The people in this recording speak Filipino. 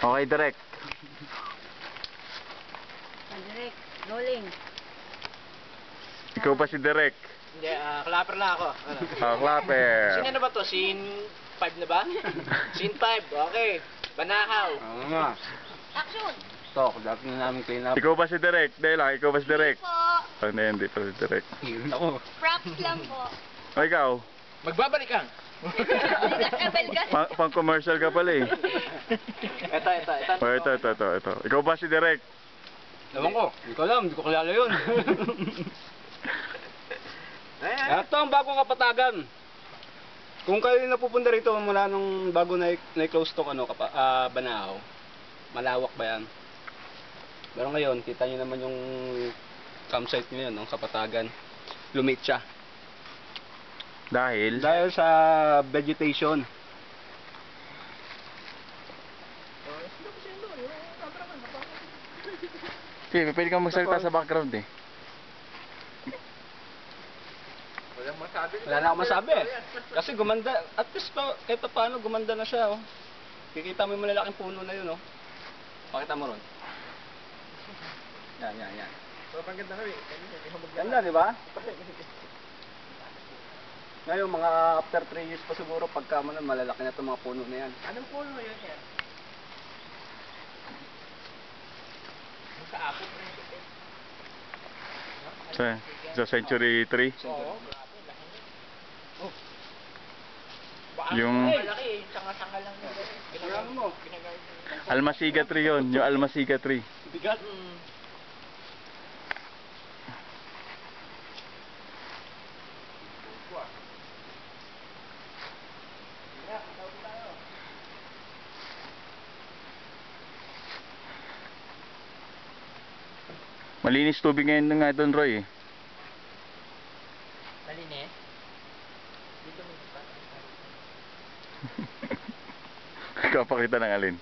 Okay, direct. Direct, rolling. Ikaw pa si Direk. Hindi, clapper na ako. Ano? Clapper. Scene ano ba to? Scene 5 na ba? Scene 5, okay. Banahaw. Oo nga. Action! Tok, dapat na namin clean up. Ikaw pa si Direk. Dahil lang, ikaw pa si Direk. Po, Hindi pa si Direk. Hirin ako. props lang po. O ikaw, Magbabalik kang. Nagkabel ka. pang commercial ka pala eh. Ito. O, ito. Ikaw ba si Direk? Ewan ko, hindi ko alam, hindi ko kilala yun. Ito ang bagong kapatagan. Kung kayo napupunta rito mula nung bago na-close tong Banahaw, malawak ba yan? Pero ngayon, kita nyo naman yung campsite nyo yun, kapatagan. Lumit siya. Dahil Dahil sa vegetation. sige, pwede kang magsalita sa background eh. Wala na akong masabi eh. Kasi gumanda, at least pa, kahit pa paano gumanda na siya oh. Kikita mo yung malalaking puno na yun oh. Pakita mo ron. Yan. Ganda, di ba? Ngayon, mga after 3 years pa siguro, pagka malalaki na itong mga puno na yan. Anong puno yun, sir? Magkaapot rin siya. Sa Century 3. Oo, grabe. Yung Malaki, sanga-sanga lang yun. Ginagawa mo. Almasiga 3 yun. Yung Almasiga 3. Bigat. Malinis tubig ngayon na nga doon, Roy. Malinis? Dito may Ikaw pakita ng alin.